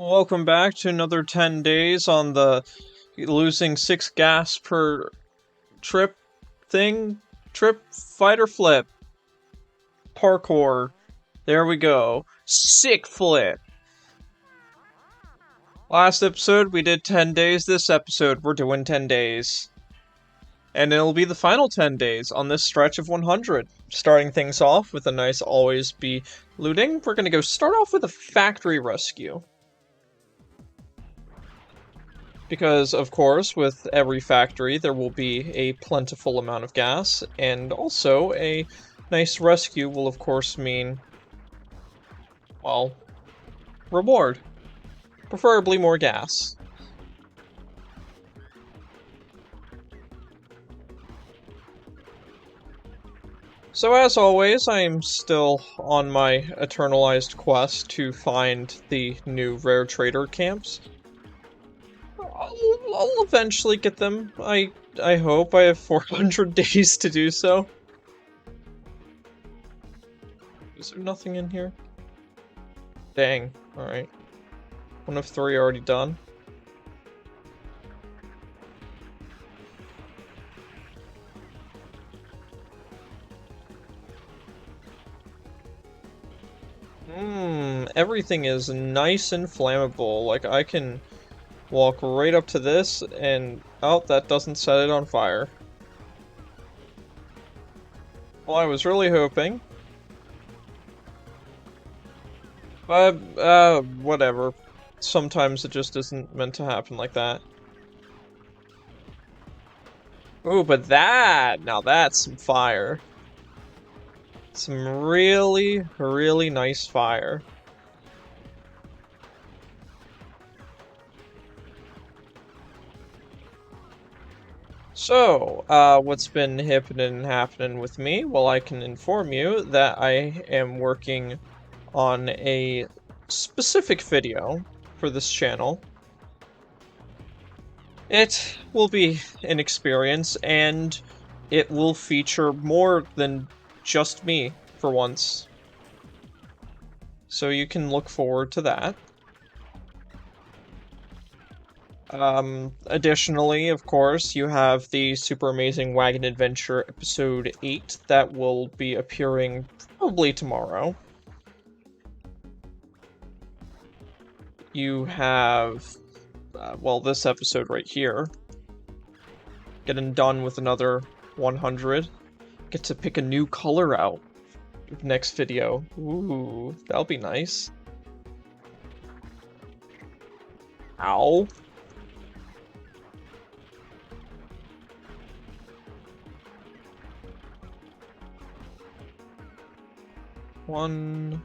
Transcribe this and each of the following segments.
Welcome back to another 10 days on the losing 6 gas per trip thing. Trip, fight or flip. Parkour. There we go. Sick flip. Last episode we did 10 days. This episode we're doing 10 days. And it'll be the final 10 days on this stretch of 100. Starting things off with a nice always be looting. We're gonna go start off with a factory rescue. Because, of course, with every factory there will be a plentiful amount of gas, and also a nice rescue will of course mean, well, reward. Preferably more gas. So as always, I am still on my eternalized quest to find the new rare trader camps. I'll eventually get them. I hope. I have 400 days to do so. Is there nothing in here? Dang. Alright. 1 of 3 already done. Everything is nice and flammable. Like, I can walk right up to this and... oh, that doesn't set it on fire. Well, I was really hoping. But, whatever. Sometimes it just isn't meant to happen like that. Ooh, but now that's some fire. Some really, really nice fire. So, what's been happening with me? Well, I can inform you that I am working on a specific video for this channel. It will be an experience, and it will feature more than just me for once. So you can look forward to that. Additionally, of course, you have the Super Amazing Wagon Adventure Episode 8 that will be appearing probably tomorrow. You have, well, this episode right here. Getting done with another 100. Get to pick a new color out. Next video. Ooh, that'll be nice. Ow. One,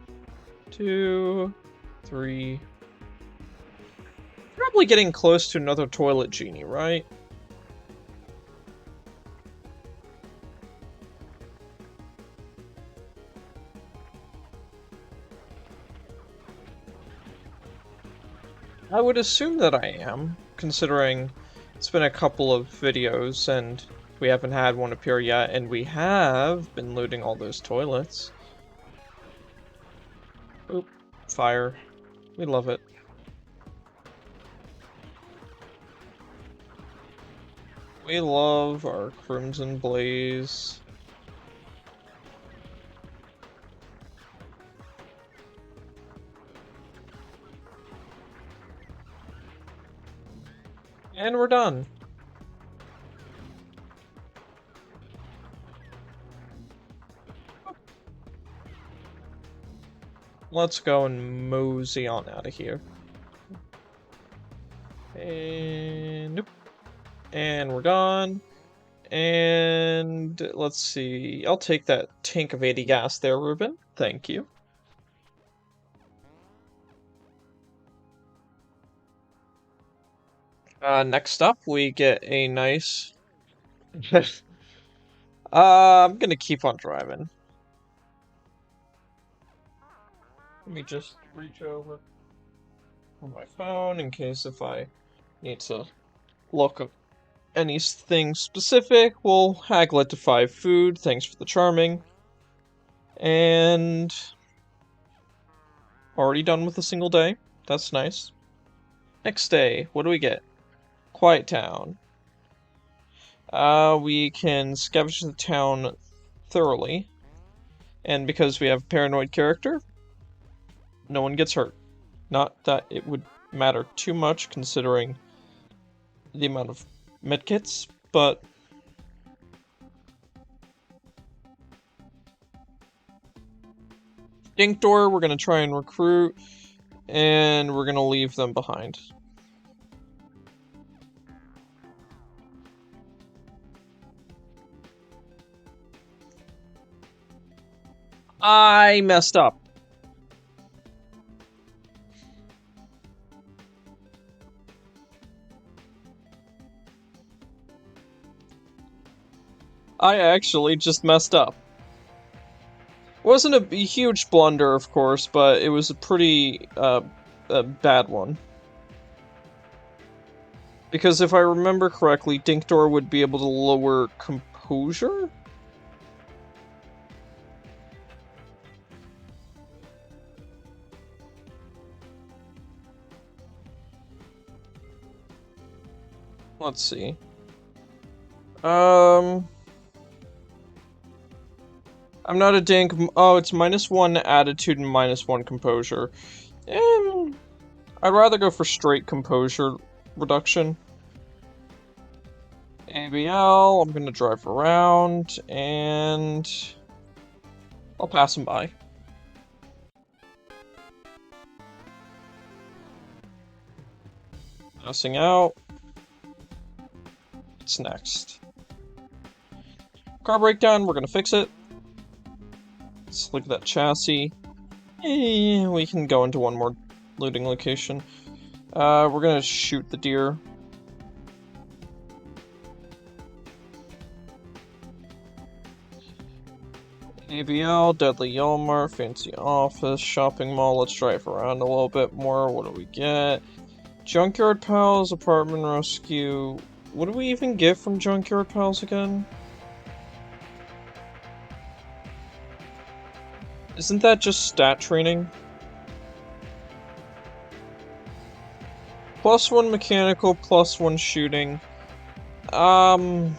2, 3. Probably getting close to another toilet genie, right? I would assume that I am, considering it's been a couple of videos and we haven't had one appear yet, and we have been looting all those toilets. Oop, fire. We love it. We love our Crimson Blaze. And we're done. Let's go and mosey on out of here. And nope. And we're gone. And let's see. I'll take that tank of 80 gas there, Ruben. Thank you. Next up, we get a nice... I'm gonna keep on driving. Let me just reach over on my phone in case if I need to look up anything specific. We'll haggle it to 5 food. Thanks for the charming. And already done with a single day. That's nice. Next day, what do we get? Quiet town. We can scavenge the town thoroughly. And because we have a paranoid character, no one gets hurt. Not that it would matter too much considering the amount of medkits, but Dinkdor, we're gonna try and recruit, and we're gonna leave them behind. I messed up. I actually just messed up. Wasn't a huge blunder, of course, but it was a pretty, a bad one. Because if I remember correctly, Dinkdor would be able to lower composure? Let's see. I'm not a dink. Oh, it's -1 attitude and -1 composure. I'd rather go for straight composure reduction. ABL, I'm gonna drive around, and I'll pass him by. Passing out. What's next? Car breakdown, we're gonna fix it. Let's look at that chassis. We can go into one more looting location. We're gonna shoot the deer. ABL, Deadly Yelmar, Fancy Office, Shopping Mall. Let's drive around a little bit more. What do we get? Junkyard Pals, Apartment Rescue. What do we even get from Junkyard Pals again? Isn't that just stat training? +1 mechanical, +1 shooting. I'm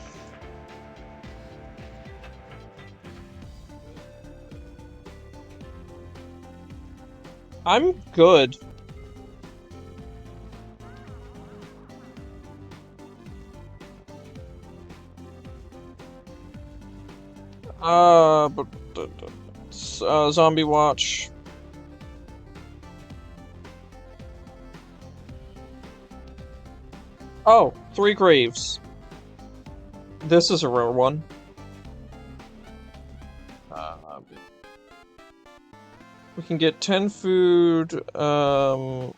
good. But Zombie Watch. Oh, 3 graves. This is a rare one. We can get 10 food, gonna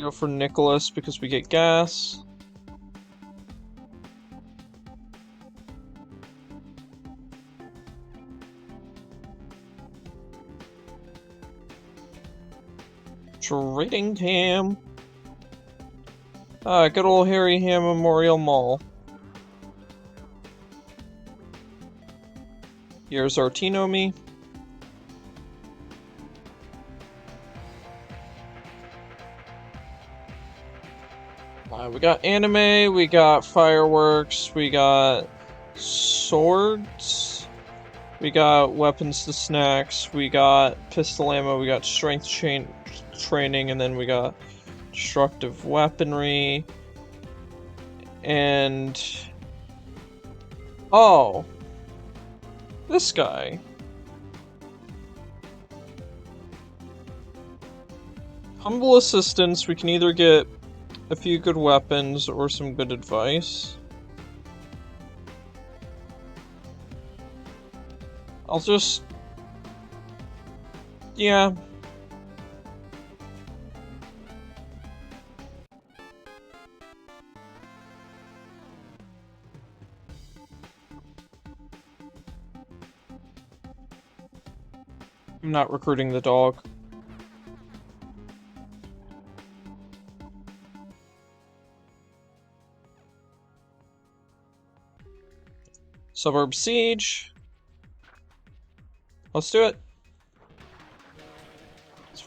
go for Nicholas because we get gas. Trading Ham. Good old Harry Ham Memorial Mall. Here's Artinomi. We got anime, we got fireworks, we got swords, we got weapons to snacks, we got pistol ammo, we got strength training, and then we got destructive weaponry, and... oh! This guy. Humble assistance, we can either get a few good weapons or some good advice. I'll just... yeah. I'm not recruiting the dog. Suburb Siege. Let's do it.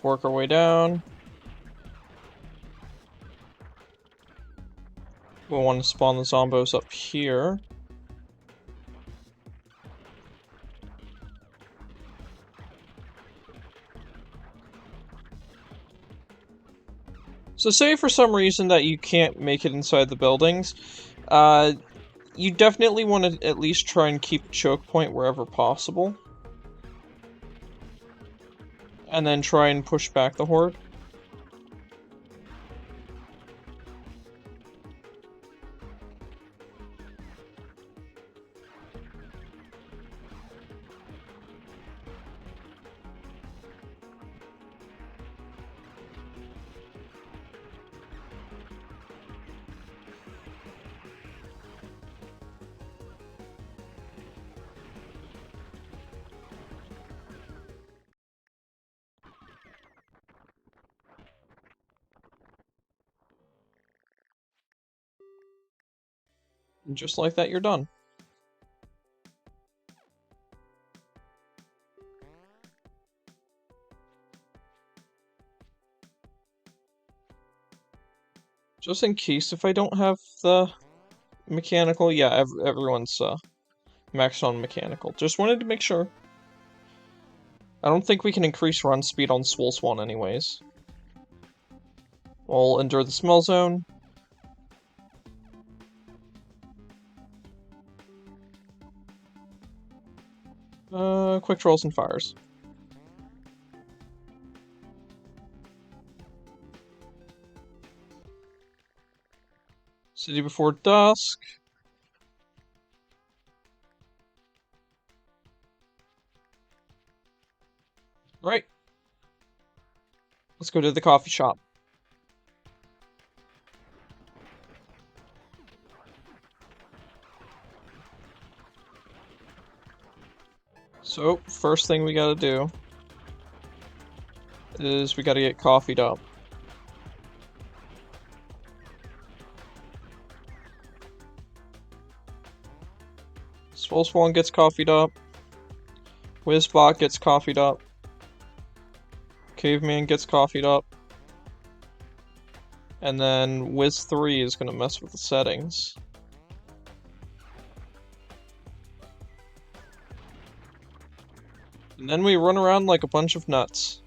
Let's work our way down. We want to spawn the zombos up here. So say for some reason that you can't make it inside the buildings, you definitely want to at least try and keep a choke point wherever possible. And then try and push back the horde. And just like that, you're done. Just in case if I don't have the mechanical, yeah, everyone's maxed on mechanical. Just wanted to make sure. I don't think we can increase run speed on Swole Swan anyways. We'll endure the smell zone. Quick draws and fires. City Before Dusk. Right. Let's go to the coffee shop. So, first thing we gotta do is we gotta get coffeeed up. Swole Swan gets coffeeed up. Whizbot gets coffeeed up. Caveman gets coffeeed up. And then Wiz3 is gonna mess with the settings. And then we run around like a bunch of nuts.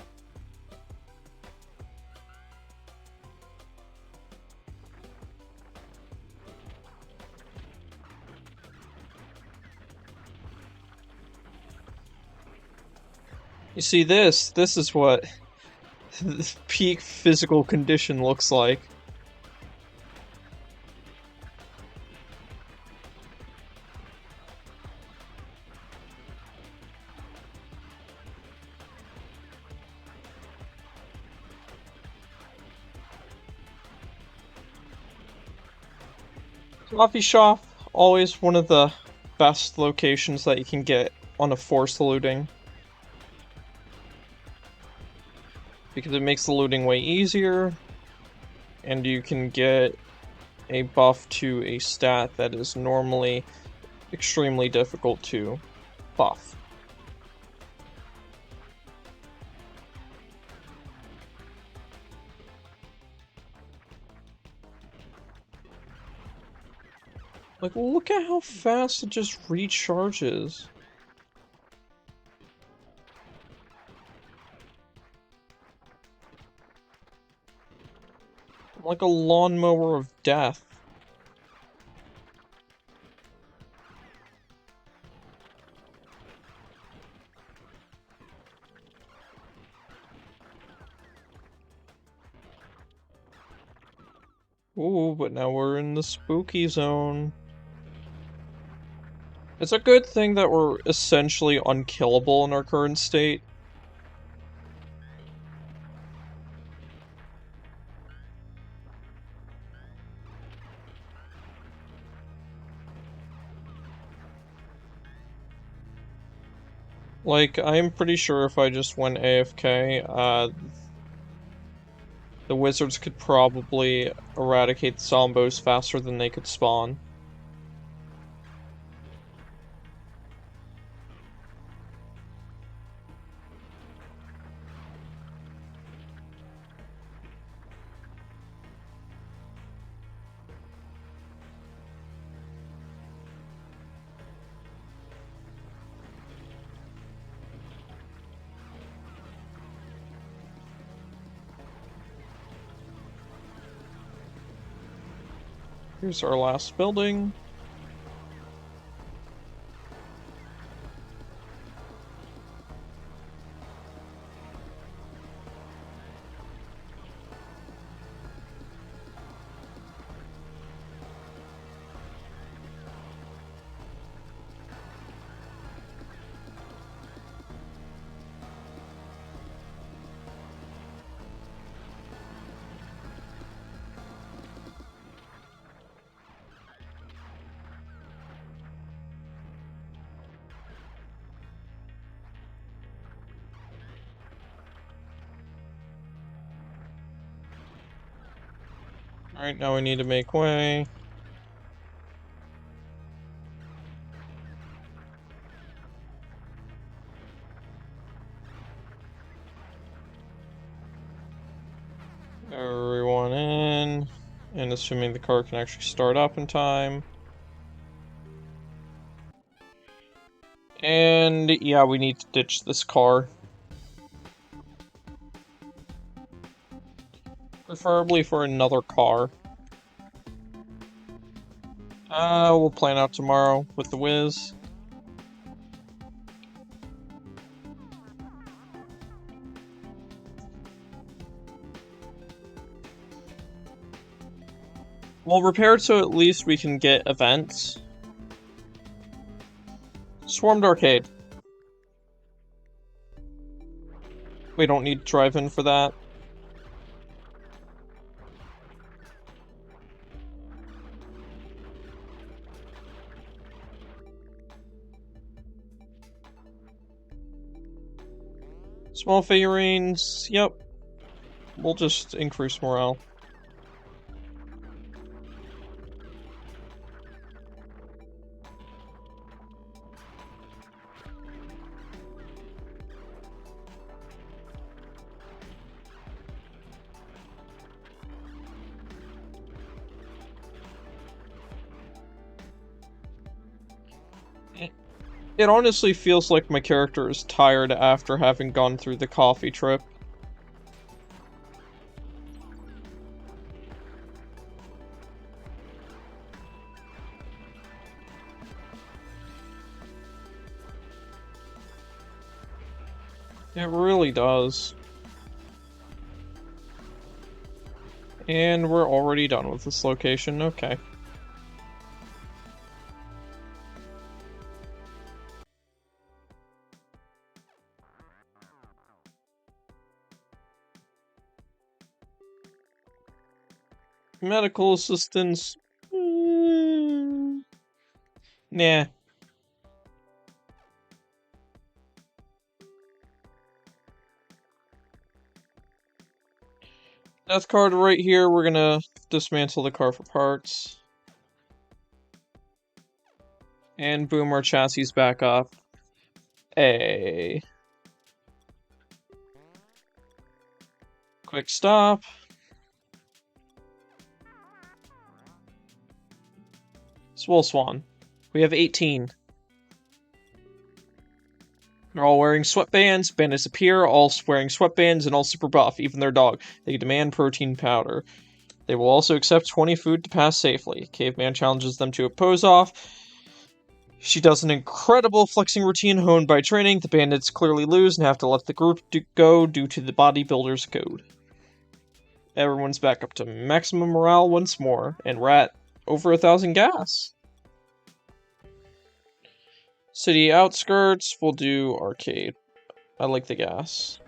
You see this is what peak physical condition looks like. Coffee shop, always one of the best locations that you can get on a forced looting. Because it makes the looting way easier, and you can get a buff to a stat that is normally extremely difficult to buff. Like, look at how fast it just recharges. Like a lawnmower of death. Ooh, but now we're in the spooky zone. It's a good thing that we're essentially unkillable in our current state. Like, I'm pretty sure if I just went AFK, the wizards could probably eradicate the zombos faster than they could spawn. Here's our last building. Alright, now we need to make way. Everyone in, and assuming the car can actually start up in time. And yeah, we need to ditch this car. Preferably for another car. We'll plan out tomorrow with the Wiz. We'll repair it so at least we can get events. Swarmed Arcade. We don't need drive-in for that. Small figurines, yep. We'll just increase morale. It honestly feels like my character is tired after having gone through the coffee trip. It really does. And we're already done with this location, okay. Medical assistance. Nah. Death card right here, we're gonna dismantle the car for parts. And boom, our chassis back up. A quick stop. Swole Swan. We have 18. They're all wearing sweatbands. Bandits appear, all wearing sweatbands and all super buff, even their dog. They demand protein powder. They will also accept 20 food to pass safely. Caveman challenges them to a pose-off. She does an incredible flexing routine honed by training. The bandits clearly lose and have to let the group go due to the bodybuilder's code. Everyone's back up to maximum morale once more, and we're at over 1,000 gas. City outskirts, we'll do arcade. I like the gas.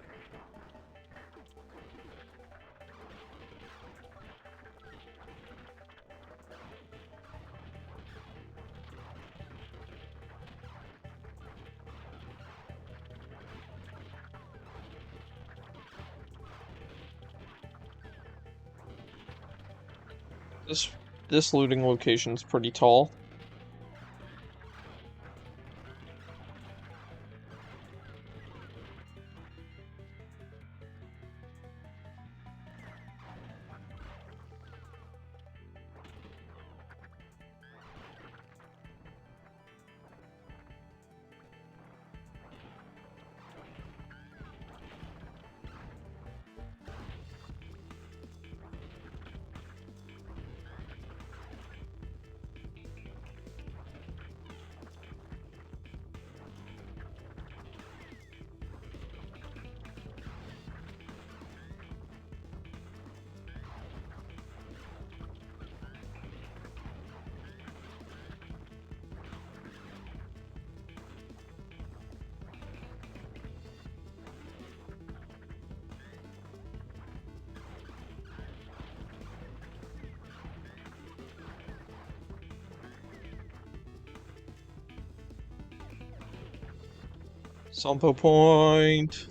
This looting location's pretty tall. Sampo point.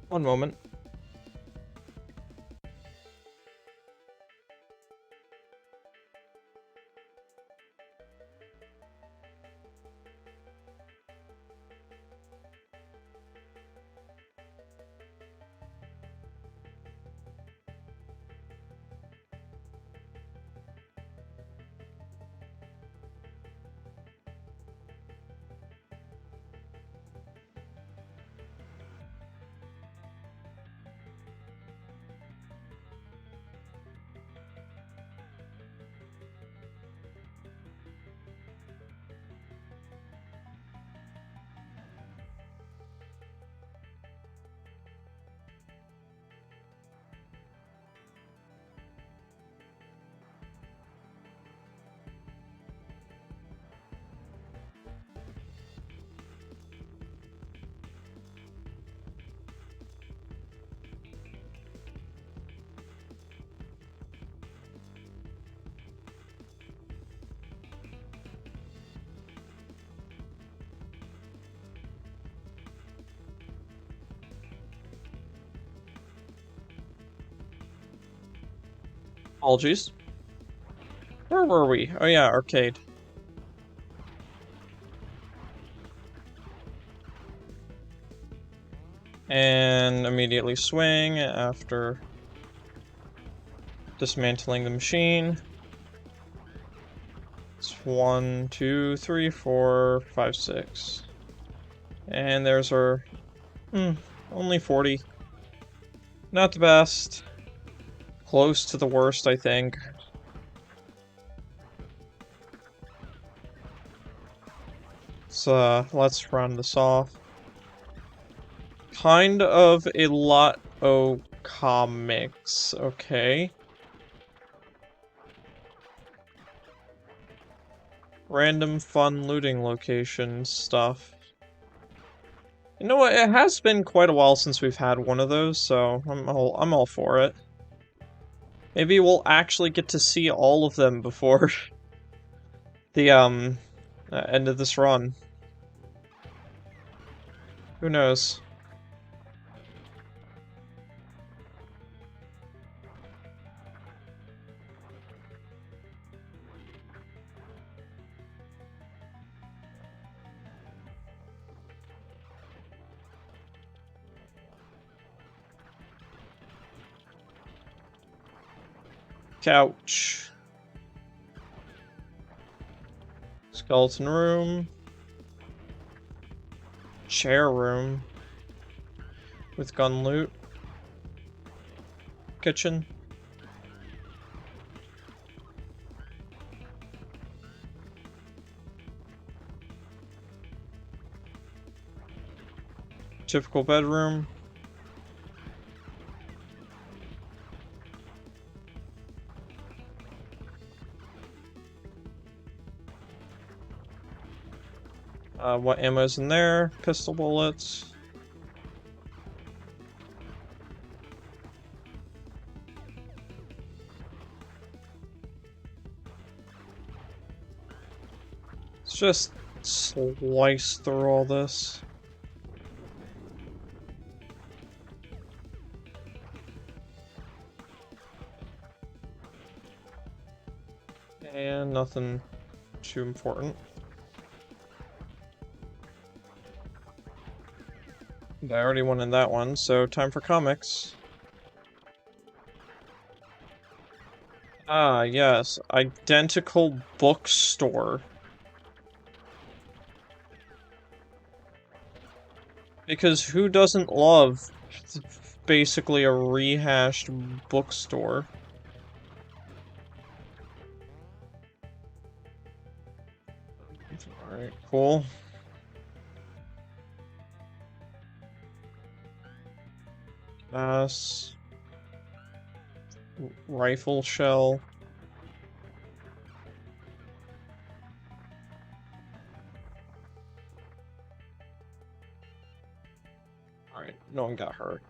One moment. Apologies. Where were we? Oh yeah, arcade. And immediately swing after dismantling the machine. It's 1, 2, 3, 4, 5, 6. And there's our... only 40. Not the best. Close to the worst, I think. So, let's run this off. Kind of a lot of comics, okay. Random fun looting location stuff. You know what, it has been quite a while since we've had one of those, so I'm all for it. Maybe we'll actually get to see all of them before the end of this run. Who knows? Couch. Skeleton room. Chair room. With gun loot. Kitchen. Typical bedroom. What ammo's in there? Pistol bullets. Let's just slice through all this. And nothing too important. I already went in that one, so time for comics. Ah, yes. Identical bookstore. Because who doesn't love basically a rehashed bookstore? Alright, cool. Rifle shell. Alright, no one got hurt.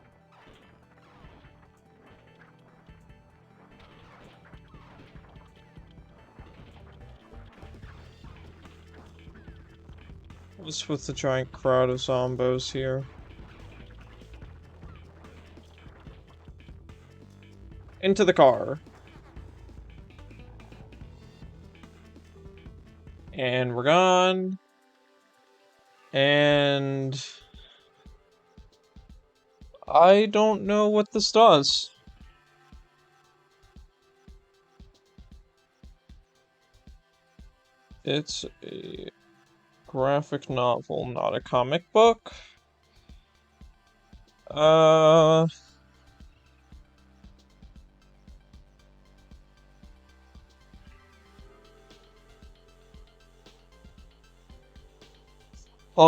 What's with the giant crowd of zombos here? Into the car. And we're gone. And I don't know what this does. It's a graphic novel, not a comic book. I'll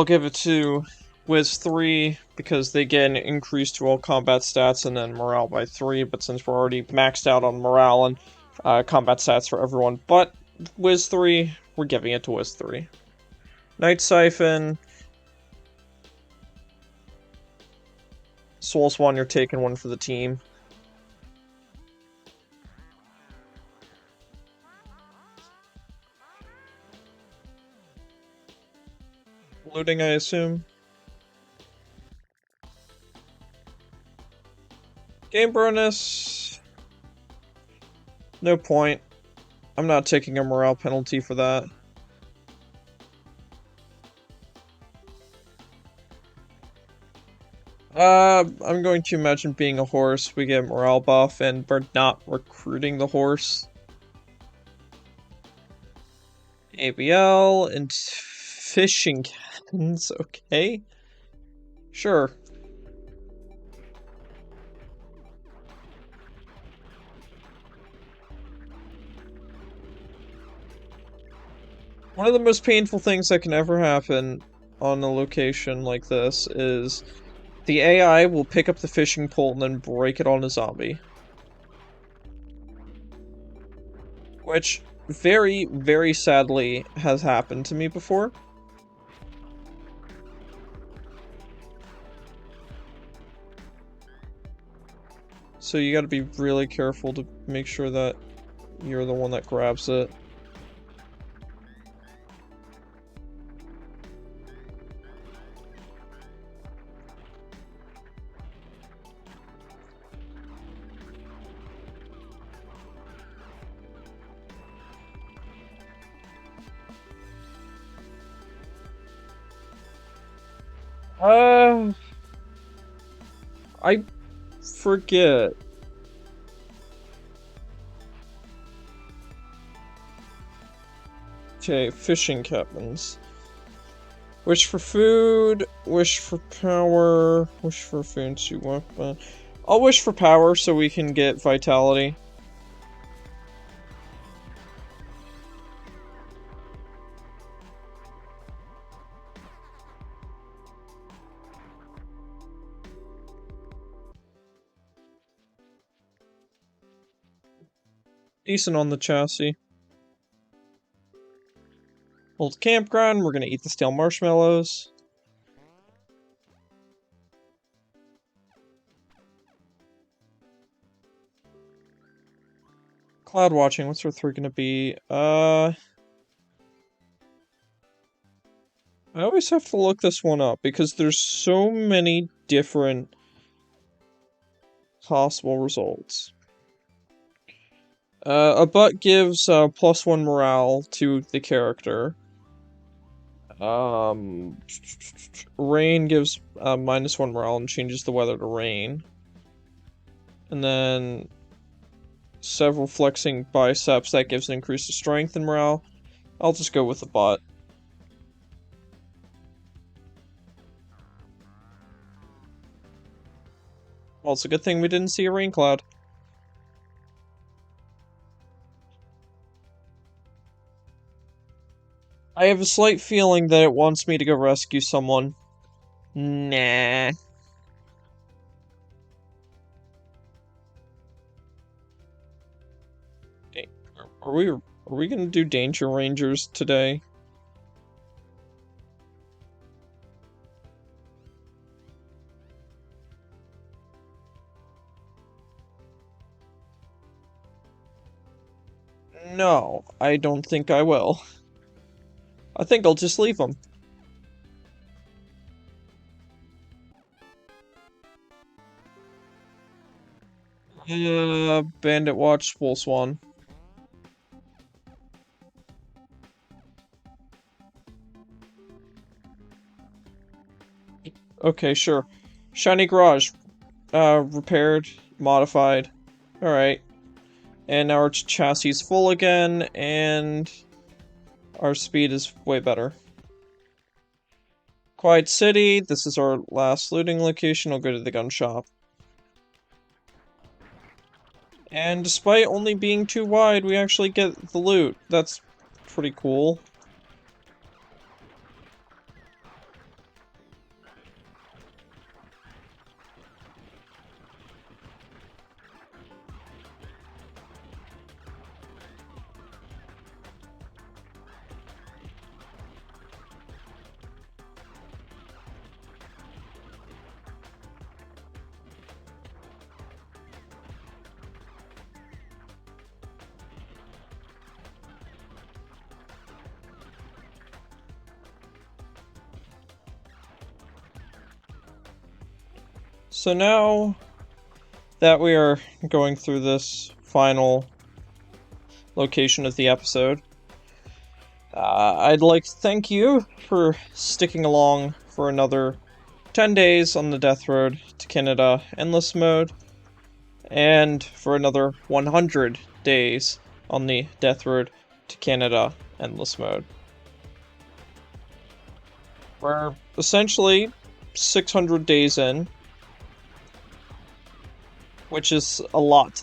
give it to Wiz 3 because they get an increase to all combat stats and then morale by 3, but since we're already maxed out on morale and combat stats for everyone but Wiz 3, we're giving it to Wiz 3. Night Siphon. Soul Swan, you're taking one for the team. Looting, I assume. Game bonus. No point. I'm not taking a morale penalty for that. I'm going to imagine being a horse, we get morale buff, and we're not recruiting the horse. ABL and fishing cannons, okay. Sure. One of the most painful things that can ever happen on a location like this is the AI will pick up the fishing pole and then break it on a zombie. Which, very, very sadly, has happened to me before. So you gotta be really careful to make sure that you're the one that grabs it. I forget. Okay, fishing cabins. Wish for food, wish for power, wish for fancy weapon. I'll wish for power so we can get vitality. Decent on the chassis. Old campground, we're gonna eat the stale marshmallows. Cloud watching, what's our 3 gonna be? I always have to look this one up because there's so many different possible results. A butt gives +1 morale to the character. Rain gives -1 morale and changes the weather to rain. And then several flexing biceps, that gives an increase to strength and morale. I'll just go with the butt. Well, it's a good thing we didn't see a rain cloud. I have a slight feeling that it wants me to go rescue someone. Nah. Are we gonna do Danger Rangers today? No, I don't think I will. I think I'll just leave them. Bandit Watch, Wolf Swan. Okay, sure. Shiny Garage. Repaired, modified. Alright. And now our chassis is full again, and our speed is way better. Quiet City, this is our last looting location. I'll go to the gun shop. And despite only being too wide, we actually get the loot. That's pretty cool. So now that we are going through this final location of the episode, I'd like to thank you for sticking along for another 10 days on the Death Road to Canada Endless Mode, and for another 100 days on the Death Road to Canada Endless Mode. We're essentially 600 days in, which is a lot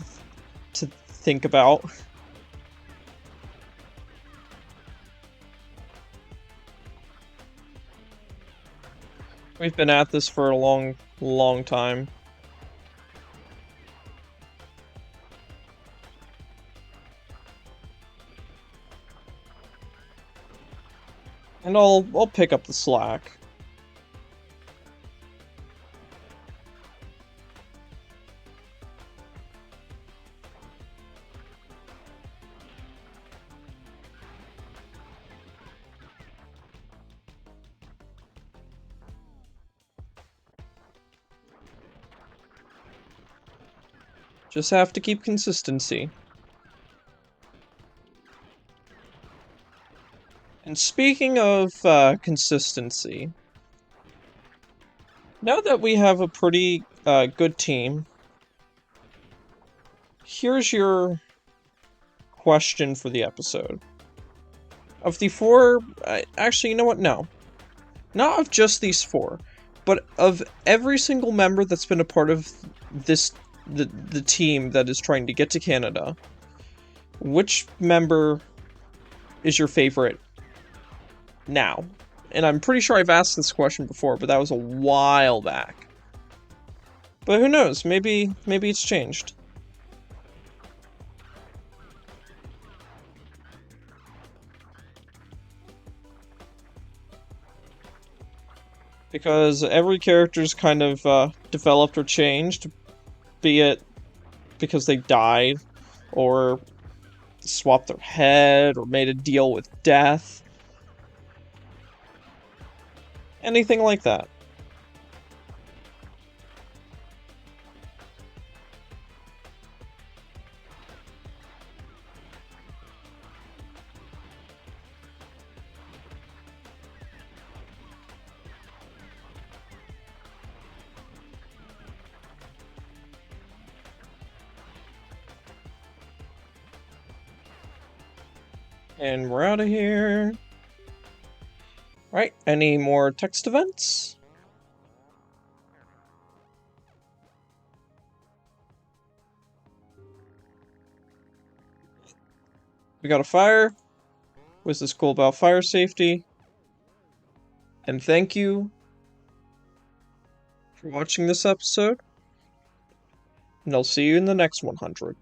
to think about. We've been at this for a long, long time. And I'll pick up the slack. Just have to keep consistency. And speaking of consistency, now that we have a pretty good team, here's your question for the episode. Of the four, actually, you know what? No. Not of just these four, but of every single member that's been a part of the team that is trying to get to Canada, which member is your favorite now? And I'm pretty sure I've asked this question before, but that was a while back. But who knows? Maybe it's changed. Because every character's kind of developed or changed, be it because they died, or swapped their head, or made a deal with death. Anything like that. And we're out of here. Right, any more text events? We got a fire. What's this cool about fire safety? And thank you for watching this episode. And I'll see you in the next 100.